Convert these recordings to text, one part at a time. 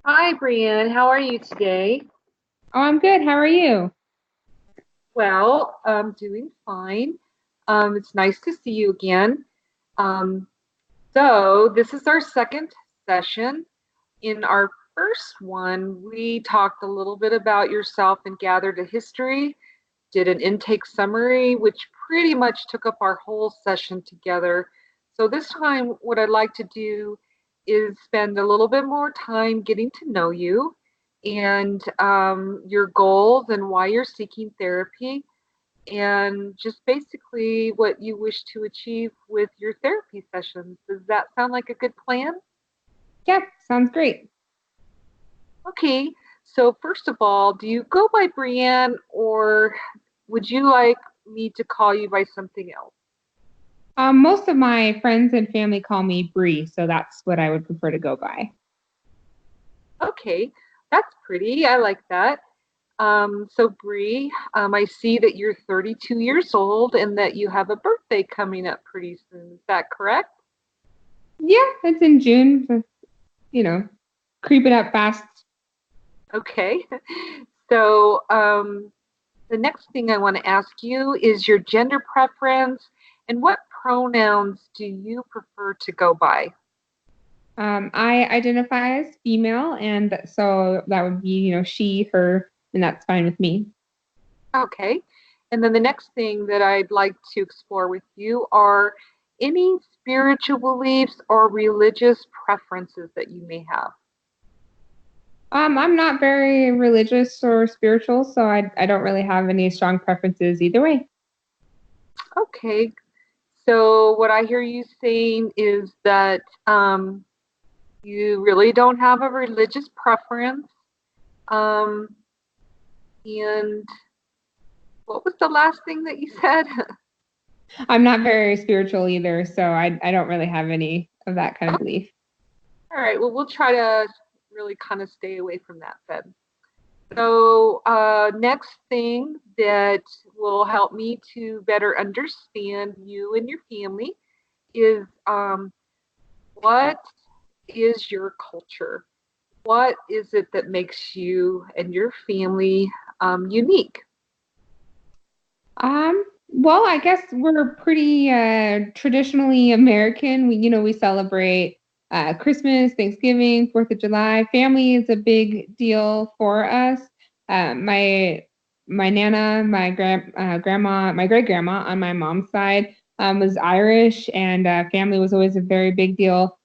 Hi, Brienne. How are you today? Oh, I'm good. How are you? Well, I'm doing fine. It's nice to see you again. Um, this is our second session. In our first one, we talked a little bit about yourself and gathered a history, did an intake summary, which pretty much took up our whole session together. So this time, what I'd like to do is spend a little bit more time getting to know you and your goals and why you're seeking therapy, and just basically what you wish to achieve with your therapy sessions. Does that sound like a good plan? Yeah, sounds great. Okay, so first of all, do you go by Brienne, or would you like me to call you by something else? Most of my friends and family call me Bree, so that's what I would prefer to go by. Okay, that's pretty. I like that. So Bree, I see that you're 32 years old and that you have a birthday coming up pretty soon. Is that correct? Yeah, it's in June, so, you know, creeping up fast. Okay. So the next thing I want to ask you is your gender preference and what pronouns do you prefer to go by? I identify as female, and so that would be, she, her, and that's fine with me. Okay. And then the next thing that I'd like to explore with you are any spiritual beliefs or religious preferences that you may have. I'm not very religious or spiritual, so I don't really have any strong preferences either way. Okay. So what I hear you saying is that you really don't have a religious preference. Um, and what was the last thing that you said? I'm not very spiritual either, so I don't really have any of that kind of belief. All right. Well, we'll try to really kind of stay away from that then. So, next thing that will help me to better understand you and your family is what is your culture? What is it that makes you and your family unique? Well, I guess we're pretty traditionally American. We celebrate Christmas, Thanksgiving, Fourth of July. Family is a big deal for us. My nana, grandma, my great grandma on my mom's side was Irish, and family was always a very big deal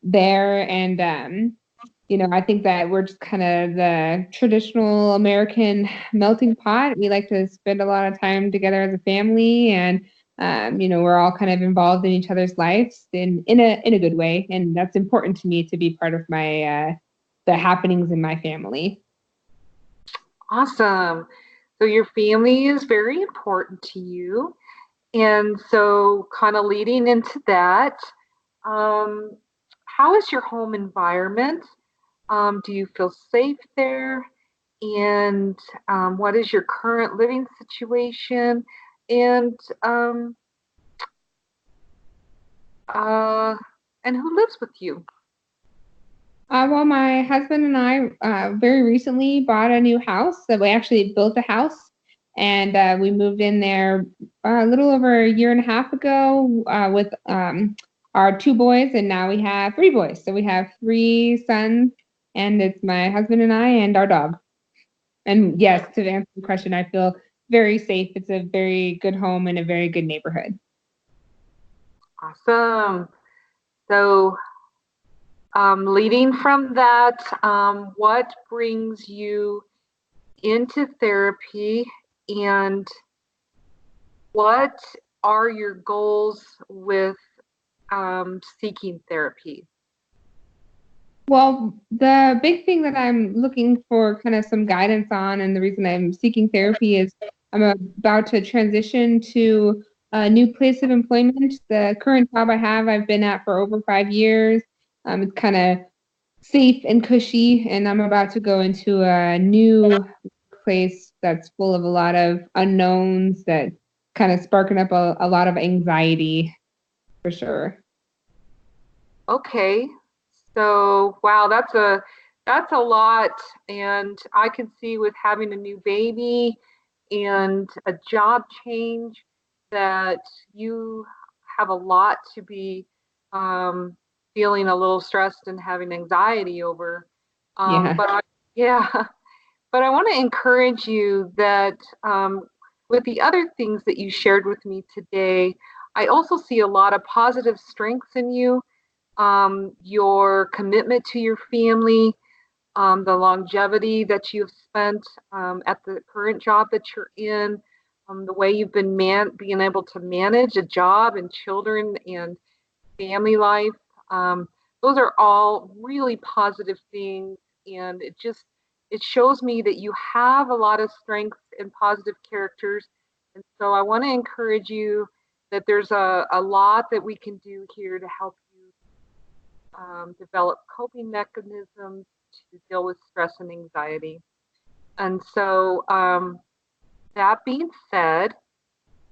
there. And I think that we're just kind of the traditional American melting pot. We like to spend a lot of time together as a family, and we're all kind of involved in each other's lives in a good way, and that's important to me to be part of my the happenings in my family. Awesome. So, your family is very important to you. And so, kind of leading into that, um, how is your home environment? Do you feel safe there? And what is your current living situation? And um, uh, and who lives with you? Well, my husband and I very recently bought a new house. So we actually built a house, and we moved in there a little over a year and a half ago with our two boys, and now we have three boys. So we have three sons, and it's my husband and I and our dog. And yes, to answer the question, I feel very safe. It's a very good home and a very good neighborhood. Awesome. So, leading from that, what brings you into therapy, and what are your goals with seeking therapy? Well, the big thing that I'm looking for kind of some guidance on, and the reason I'm seeking therapy is I'm about to transition to a new place of employment. The current job I have, I've been at for over 5 years. It's kind of safe and cushy, and I'm about to go into a new place that's full of a lot of unknowns that kind of sparking up a lot of anxiety for sure. Okay. So, wow, that's a That's a lot. And I can see with having a new baby and a job change that you have a lot to be um, feeling a little stressed and having anxiety over. Yeah. Yeah, but I want to encourage you that with the other things that you shared with me today, I also see a lot of positive strengths in you, your commitment to your family, the longevity that you've spent at the current job that you're in, the way you've been being able to manage a job and children and family life. Um, those are all really positive things, and it shows me that you have a lot of strengths and positive characters. And so I want to encourage you that there's a lot that we can do here to help you develop coping mechanisms to deal with stress and anxiety. And so, that being said,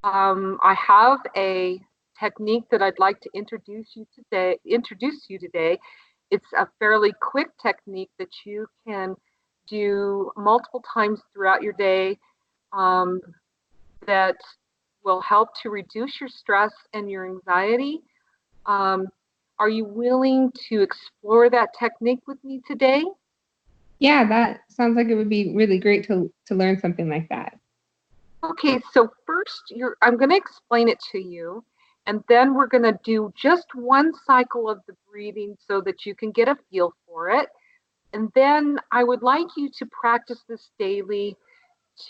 I have a technique that I'd like to introduce you today. It's a fairly quick technique that you can do multiple times throughout your day, um, that will help to reduce your stress and your anxiety. Um, are you willing to explore that technique with me today? Yeah, that sounds like it would be really great to learn something like that. Okay, so first I'm going to explain it to you, and then we're going to do just one cycle of the breathing so that you can get a feel for it. And then I would like you to practice this daily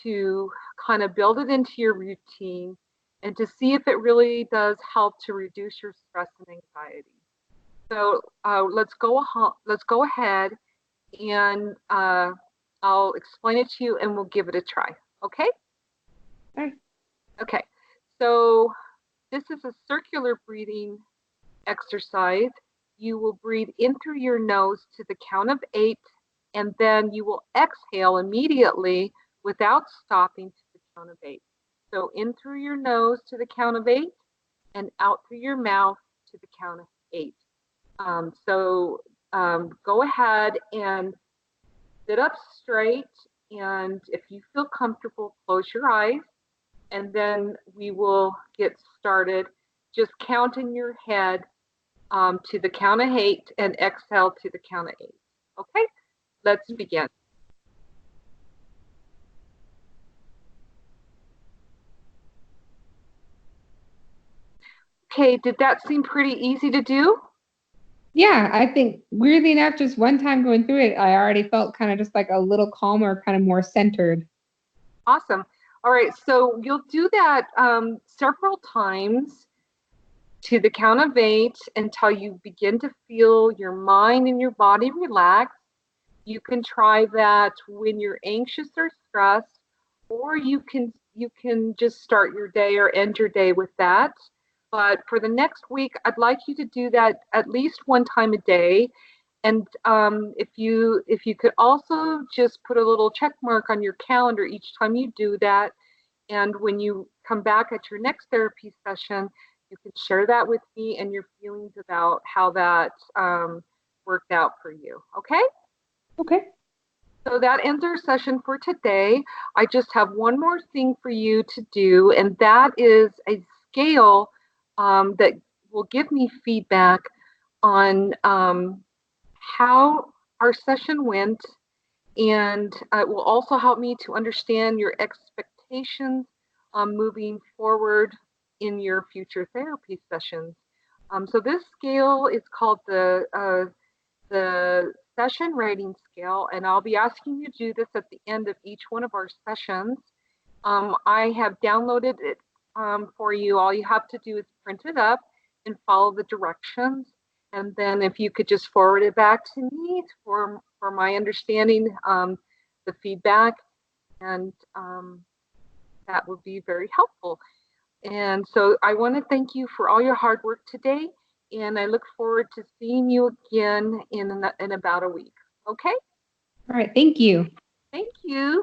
to kind of build it into your routine and to see if it really does help to reduce your stress and anxiety. So let's go ahead and I'll explain it to you and we'll give it a try. Okay? All right. Okay. So this is a circular breathing exercise. You will breathe in through your nose to the count of 8, and then you will exhale immediately without stopping to the count of 8. So in through your nose to the count of 8, and out through your mouth to the count of 8. Go ahead and sit up straight, and if you feel comfortable, close your eyes, and then we will get started. Just count in your head to the count of 8 and exhale to the count of 8. Okay, let's begin. Okay, did that seem pretty easy to do? Yeah, I think weirdly enough, just one time going through it, I already felt kind of just like a little calmer, kind of more centered. Awesome. All right, so you'll do that several times to the count of 8 until you begin to feel your mind and your body relax. You can try that when you're anxious or stressed, or you can just start your day or end your day with that. But for the next week, I'd like you to do that at least one time a day. And if you could also just put a little check mark on your calendar each time you do that, and when you come back at your next therapy session, you can share that with me and your feelings about how that worked out for you. Okay? Okay. So that ends our session for today. I just have one more thing for you to do, and that is a scale that will give me feedback on how our session went, and it will also help me to understand your expectations moving forward in your future therapy sessions. So this scale is called the session rating scale, and I'll be asking you to do this at the end of each one of our sessions. I have downloaded it for you. All you have to do is print it up and follow the directions. And then if you could just forward it back to me for my understanding, the feedback, and that would be very helpful. And so I want to thank you for all your hard work today, and I look forward to seeing you again in about a week. Okay? All right. Thank you. Thank you.